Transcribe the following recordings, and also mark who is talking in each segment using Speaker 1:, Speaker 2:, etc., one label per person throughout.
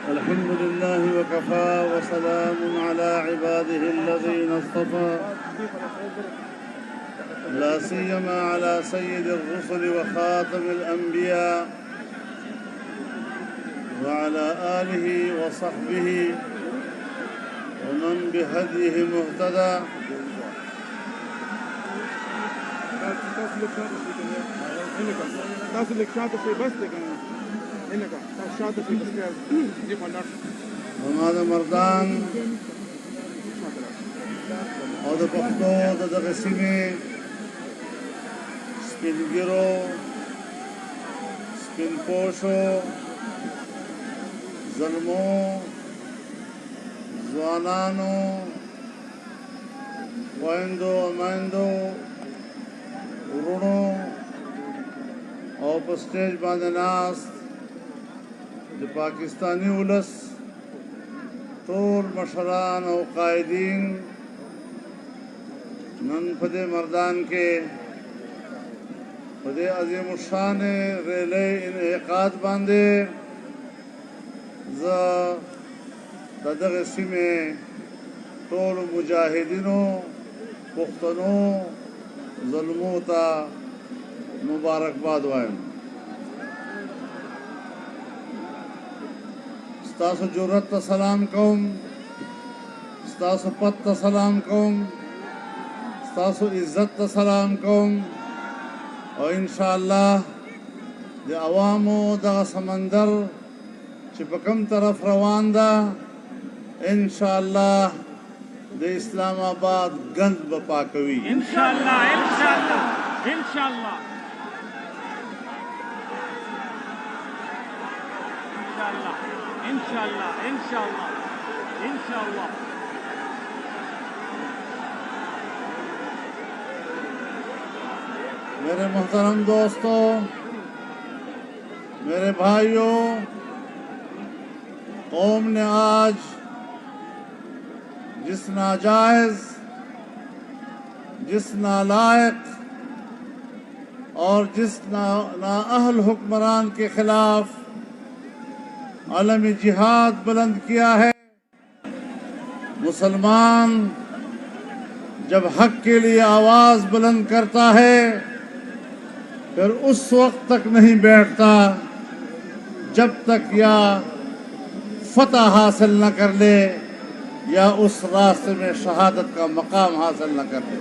Speaker 1: الحمد لله وكفى وسلام على عباده الذين اصطفى لا سيما على سيد الرسل وخاتم الأنبياء وعلى آله وصحبه ومن بهديه مهتدى. وما د مردان او د پښتو د دغه سیمې سپین ږیرو سپین پوشو زلمو ځوانانو خویندو میندو ورونو او په سټیج باندې ناست د پاکستانی ولس ټول مشران او قائدین نن په دې مردان کې په دې عظیم الشان ریلی انعقاد باندې زه د دغه سیمې ټولو مجاهدینو پښتنو ظلمو ته مبارکباد وایم. ستاسو جرأت ته سلام کوم، ستاسو پت ته سلام کوم، ستاسو عزت ته سلام کوم او انشاءالله د عوامو دغه سمندر چې په کوم طرف روان ده انشاءالله د اسلام آباد گند به پاکوي
Speaker 2: انشاءالله انشاءالله انشاءالله انشاءالله انشاءالله انشاءالله.
Speaker 1: میرے محترم دوستوں، میرے بھائیوں، قوم نے آج جس ناجائز، جس نالائق اور جس نااہل حکمران کے خلاف علم جہاد بلند کیا ہے، مسلمان جب حق کے لیے آواز بلند کرتا ہے پھر اس وقت تک نہیں بیٹھتا جب تک یا فتح حاصل نہ کر لے یا اس راستے میں شہادت کا مقام حاصل نہ کر لے.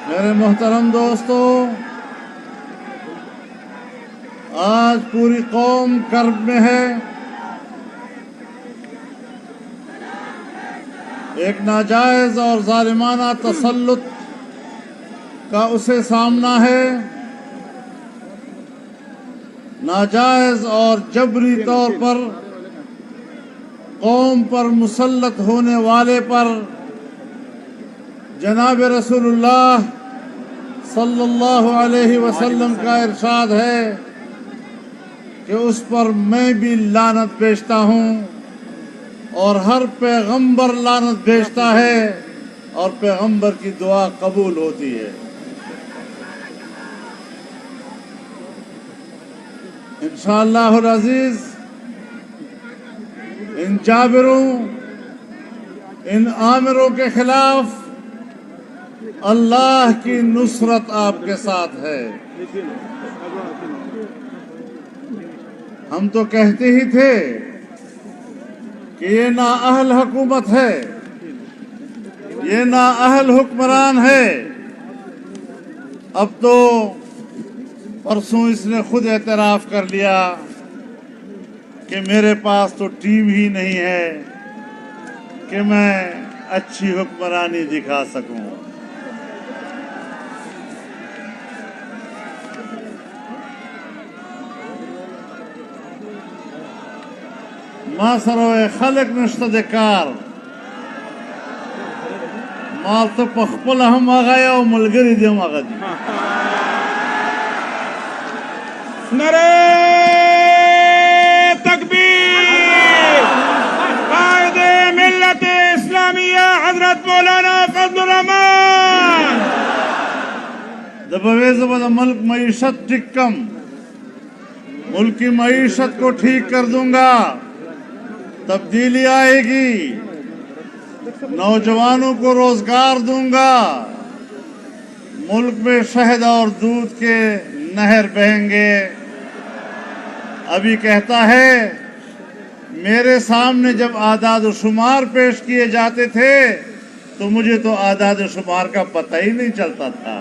Speaker 1: میرے محترم دوستو، آج پوری قوم کرب میں ہے. ایک ناجائز اور ظالمانہ تسلط کا اسے سامنا ہے. ناجائز اور جبری طور پر قوم پر مسلط ہونے والے پر جناب رسول اللہ صلی اللہ علیہ وسلم کا ارشاد ہے کہ اس پر میں بھی لعنت بھیجتا ہوں اور ہر پیغمبر لعنت بھیجتا ہے اور پیغمبر کی دعا قبول ہوتی ہے. انشاءاللہ العزیز ان جابروں، ان آمروں کے خلاف اللہ کی نصرت آپ کے ساتھ ہے. ہم تو کہتے ہی تھے کہ یہ نااہل حکومت ہے، یہ نااہل حکمران ہے. اب تو پرسوں اس نے خود اعتراف کر لیا کہ میرے پاس تو ٹیم ہی نہیں ہے کہ میں اچھی حکمرانی دکھا سکوں. ما سره خلق نشته د کار، ما ته په خپل هم هغه او ملګری دې هم هغه دي.
Speaker 2: نعرہ تکبیر
Speaker 1: दबवेज़ मुल्क मईशत टिक्कम मुल्क की मईशत को ठीक कर दूंगा, तब्दीली आएगी, नौजवानों को रोजगार दूंगा, मुल्क में शहद और दूध के नहर बहेंगे। अभी कहता है मेरे सामने जब आदाद शुमार पेश किए जाते थे तो मुझे तो आदाद शुमार का पता ही नहीं चलता था।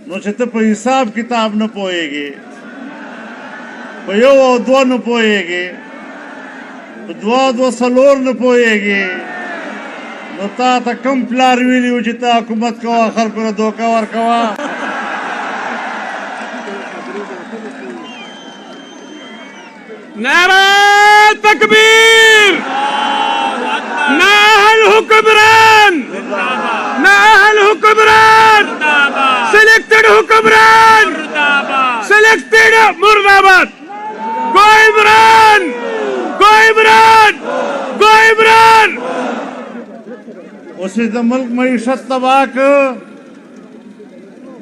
Speaker 1: नुचित हिसाब किताब न पोएगी पयो दो न पोएगी दो सलोर न पोएगी नुता था कम प्लारवीली उचिता हुकूमत को आखिर पर दो कवर कवा।
Speaker 2: नारा तकबीर, नाहल हुक्मरान, नाहल हुक्मरान, सिलेक्टेड हुक्मरान, सिलेक्टेड मुर्दाबाद, गो इमरान, गो इमरान, गो इमरान।
Speaker 1: उसी द मुल्क मईशत तबाक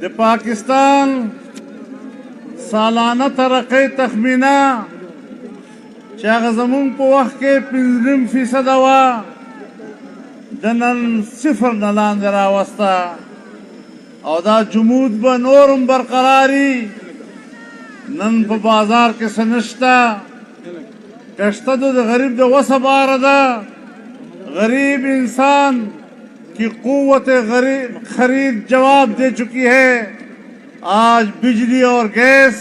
Speaker 1: द पाकिस्तान सालाना तरक्की तखमीना चागजमुन को वक्त के 5% हवा दनन 0 नलान दरावस्ता औदा जुमूद ब नोरम बरकरारी नन प बाजार के सनश्ता कश्तद गरीब द वसबारदा गरीब इंसान की कुव्वत गरीब खरीद जवाब दे चुकी है। आज बिजली और गैस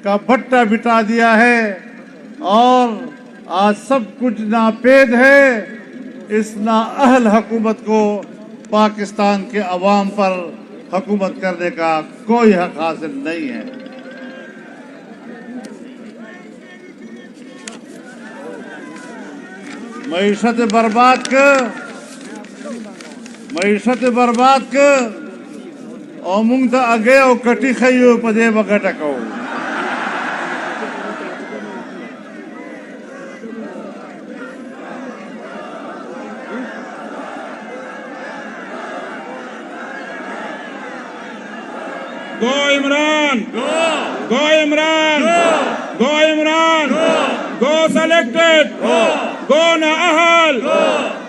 Speaker 1: का भट्टा बिठा दिया है और आज सब कुछ नापेद है। इस नाअहल हुकूमत को पाकिस्तान के अवाम पर हुकूमत करने का कोई हक हासिल नहीं है। मईशत बर्बाद के और मुंग तो अगे और कटी खइयो पदे बगटको
Speaker 3: गो इमरान, गो इमरान, गो इमरान, गो सेलेक्टेड, गो नाअहल,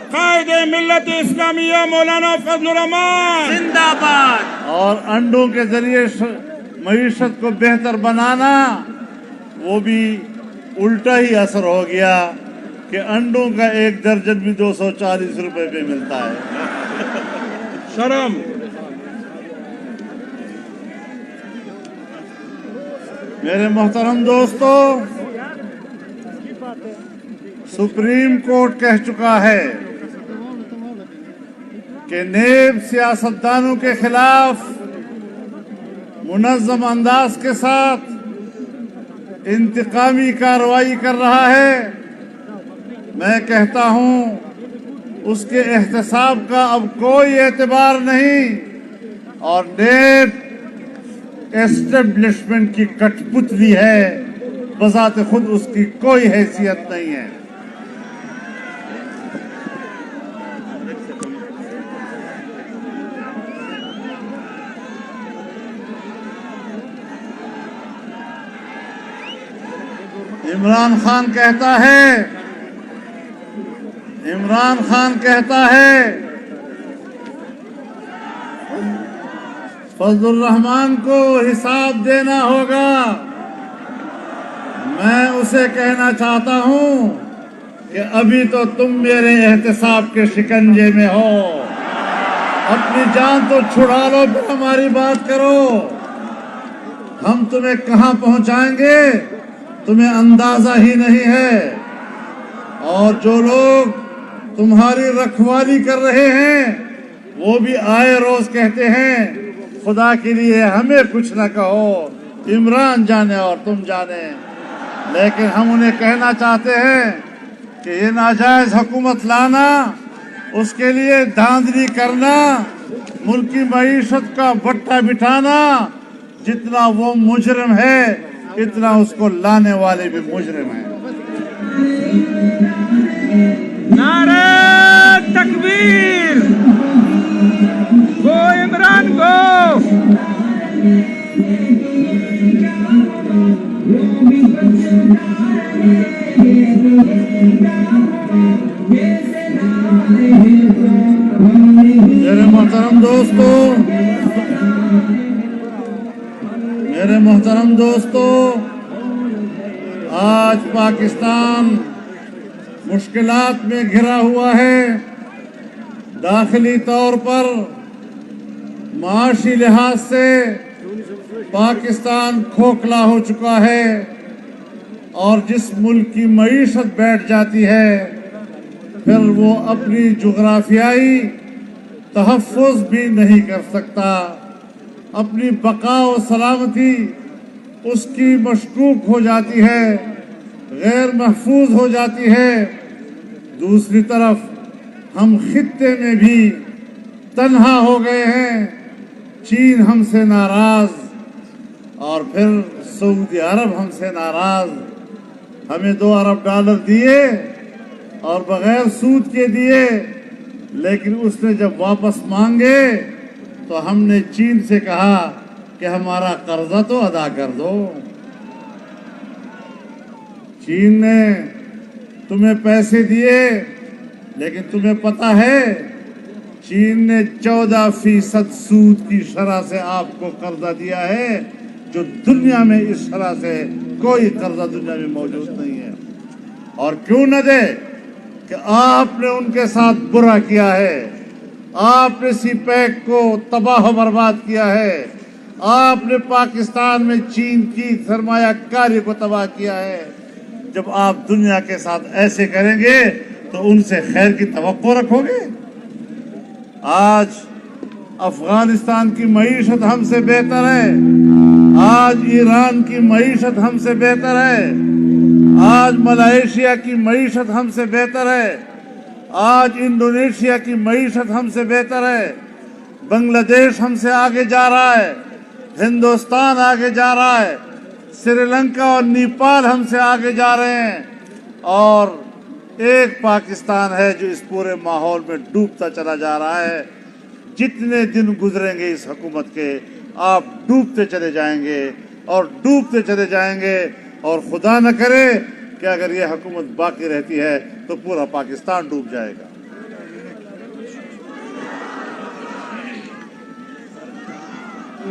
Speaker 3: कायदे मिल्लत इस्लामिया मौलाना फजलुर रहमान
Speaker 2: जिंदाबाद।
Speaker 1: और अंडों के जरिए मईशत को बेहतर बनाना, वो भी उल्टा ही असर हो गया कि अंडों का 1 दर्जन भी 240 रुपए पे मिलता है।
Speaker 3: शर्म।
Speaker 1: मेरे मोहतरम दोस्तों, सुप्रीम कोर्ट कह चुका है कि नेब सियासतदानों के खिलाफ मुनज़्ज़म अंदाज के साथ इंतकामी कार्रवाई कर रहा है। मैं कहता हूं उसके एहतसाब का अब कोई एतबार नहीं और नेब एस्टेब्लिशमेंट की कठपुतली है, बजाते खुद उसकी कोई हैसियत नहीं है। इमरान खान कहता है फजलुर रहमान को हिसाब देना होगा। मैं उसे कहना चाहता हूं कि अभी तो तुम मेरे एहतसाब के शिकंजे में हो, अपनी जान तो छुड़ा लो फिर हमारी बात करो। हम तुम्हें कहां पहुंचाएंगे तुम्हें अंदाजा ही नहीं है। और जो लोग तुम्हारी रखवाली कर रहे हैं वो भी आए रोज कहते हैं खुदा के लिए हमें कुछ न कहो, इमरान जाने और तुम जाने। लेकिन हम उन्हें कहना चाहते हैं कि ये नाजायज हुकूमत लाना, उसके लिए धांधली करना, मुल्क की मईशत का भट्टा बिठाना, जितना वो मुजरिम है इतना उसको लाने वाले भी मुजरिम हैं।
Speaker 2: नारे तकबीर, Go Imran, go!
Speaker 1: मेरे मोहतरम दोस्तों, आज पाकिस्तान मुश्किलात में घिरा हुआ है। दाखिली तौर पर माशी लिहाज से पाकिस्तान खोखला हो चुका है और जिस मुल्क की मईशत बैठ जाती है फिर वो अपनी जुग्राफियाई तहफ़्फ़ुज़ भी नहीं कर सकता, अपनी बका व सलामती उसकी मशकूक हो जाती है, गैर महफूज हो जाती है। दूसरी तरफ हम खित्ते में भी तन्हा हो गए हैं। चीन हमसे नाराज और फिर सऊदी अरब हमसे नाराज। हमें $2 अरब दिए और बगैर सूद के दिए, लेकिन उसने जब वापस मांगे तो हमने चीन से कहा कि हमारा कर्जा तो अदा कर दो। चीन ने तुम्हें पैसे दिए, लेकिन तुम्हें पता है चीन ने 14% सूद की शरह से आपको कर्जा दिया है, जो दुनिया में इस शरह से कोई कर्जा दुनिया में मौजूद नहीं है। और क्यों न दे कि आपने उनके साथ बुरा किया है, आपने सीपैक को तबाह बर्बाद किया है, आपने पाकिस्तान में चीन की सरमायाकारी को तबाह किया है। जब आप दुनिया के साथ ऐसे करेंगे तो उनसे खैर की तवक्को रखोगे? आज अफगानिस्तान की मईशत हमसे बेहतर है, आज ईरान की मईशत हमसे बेहतर है, आज मलेशिया की मईशत हमसे बेहतर है, आज इंडोनेशिया की मईशत हमसे बेहतर है, बांग्लादेश हमसे आगे जा रहा है, हिंदुस्तान आगे जा रहा है, श्रीलंका और नेपाल हमसे आगे जा रहे हैं, और एक पाकिस्तान है जो इस पूरे माहौल में डूबता चला जा रहा है। जितने दिन गुजरेंगे इस हुकूमत के, आप डूबते चले जाएंगे और डूबते चले जाएंगे, और खुदा न करे कि अगर ये हुकूमत बाकी रहती है तो पूरा पाकिस्तान डूब जाएगा।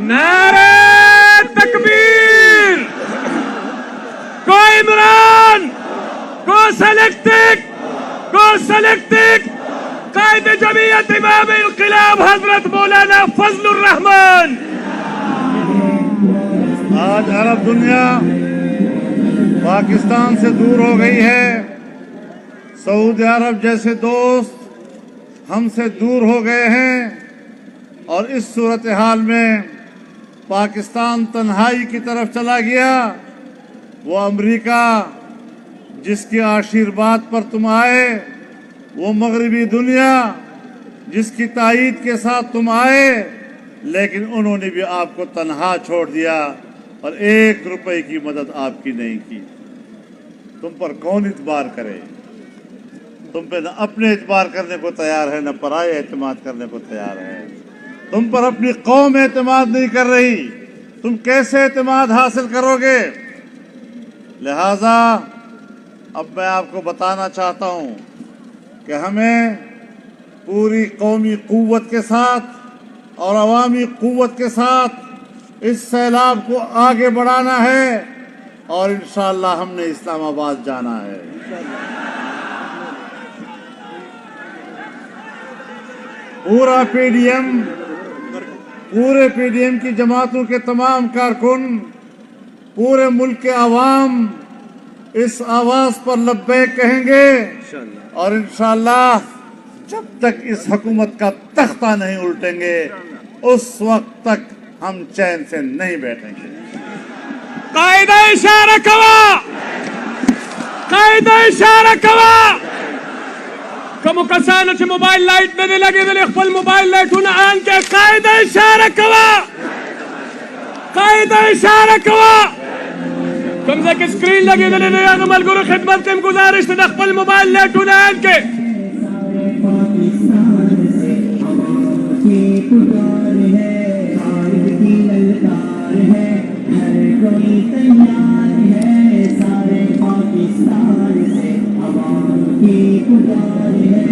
Speaker 2: नारे तकबीर! Go Imran! Go selected! Go selected! कायदे जमीयत इमाम इंक़िलाब हजरत मौलाना फजलुर रहमान।
Speaker 1: आज अरब दुनिया पाकिस्तान से दूर हो गई है। सऊदी अरब जैसे दोस्त हमसे दूर हो गए हैं, और इस सूरत हाल में पाकिस्तान तन्हाई की तरफ चला गया। वो अमेरिका जिसके आशीर्वाद पर तुम आए, वो मगरबी दुनिया जिसकी तायीद के साथ तुम आए, लेकिन उन्होंने भी आपको तन्हा छोड़ दिया और ₹1 की मदद आपकी नहीं की। तुम पर कौन इतबार करे? तुम पे न अपने इतबार करने को तैयार है, न पराये एतमाद करने को तैयार है। तुम पर अपनी कौम एतमाद नहीं कर रही, तुम कैसे एतमाद हासिल करोगे? लिहाजा अब मैं आपको बताना चाहता हूँ कि हमें पूरी कौमी क़ुव्वत के साथ और अवामी क़ुव्वत के साथ इस सैलाब को आगे बढ़ाना है, और इंशाअल्लाह हमने इस्लामाबाद जाना है। पूरे पीडीएम की जमातों के तमाम कारकुन, पूरे मुल्क के अवाम इस आवाज पर लब्बैक कहेंगे, और इंशाअल्लाह जब तक इस हुकूमत का तख्ता नहीं उल्टेंगे उस वक्त तक हम चैन से नहीं बैठेंगे।
Speaker 2: कायदा इशारा कवा, कायदा इशारा कवा। कमु कसानो चे मोबाइल लाइट ने लगे दले खपल मोबाइल लाइट उन आन के कायदा इशारा कवा, कायदा इशारा कवा। कम से कम स्क्रीन लगे दले ने अमल गुरु खिदमत के गुजारिश ने खपल मोबाइल लाइट उन आन के
Speaker 4: پکار ہے، خالد کی للکار ہے، ہر کوئی تیار ہے، سارے پاکستان سے عوام کی پکار ہے،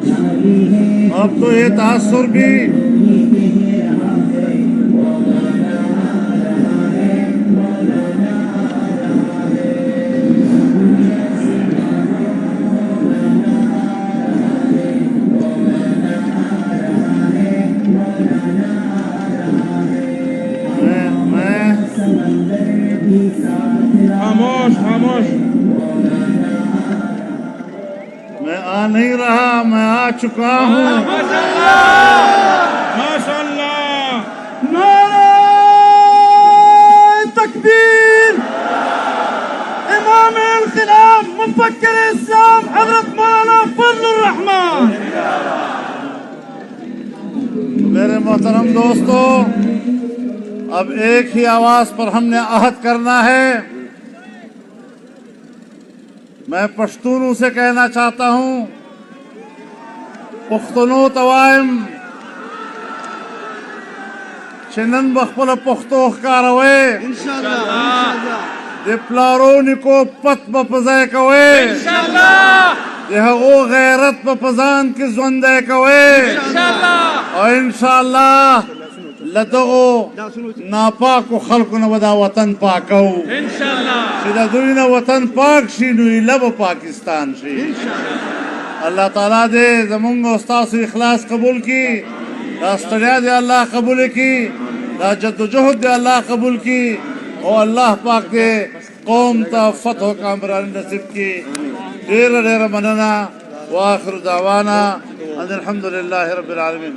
Speaker 4: جاری ہے
Speaker 1: اب تو یہ تاثر بھی
Speaker 4: کوئی کہہ رہا ہے، مولانا آ رہا ہے، مولانا آ رہا ہے، دنیا سے مولانا آ رہا ہے، مولانا آ رہا ہے، مولانا آ رہا ہے،
Speaker 1: میں
Speaker 4: سمندر بھی ساتھ لا
Speaker 3: خاموش خاموش
Speaker 1: میں آ نہیں رہا، میں آ چکا ہوں۔
Speaker 3: ماشاء اللہ
Speaker 2: نعرہ تکبیر! امام انقلاب مفکر اسلام حضرت مولانا فضل الرحمان!
Speaker 1: میرے محترم دوستو، اب ایک ہی آواز پر ہم نے عہد کرنا ہے۔ میں پشتونوں سے کہنا چاہتا ہوں، پختونو توائم چنن بخپل پختو کاروے دی پلارونی کو پت بپزے کوے دی هغو غیرت بپزان کی زندے کوے اور انشاءاللہ لدغو ناپاکو خلقنا ودا وطن پاکو چی دا دوینا وطن پاک شی نوی لب پاکستان شی اللہ تعالیٰ دے زمونگا استاس اخلاص قبول کی، دا استریا دے اللہ قبول کی، دا جد و جہد دے اللہ قبول کی، اور اللہ پاک دے قوم تا فتح و کامرانی نصیب کی۔ دیر دیر مننا وآخر دعوانا ان الحمدللہ رب العالمین۔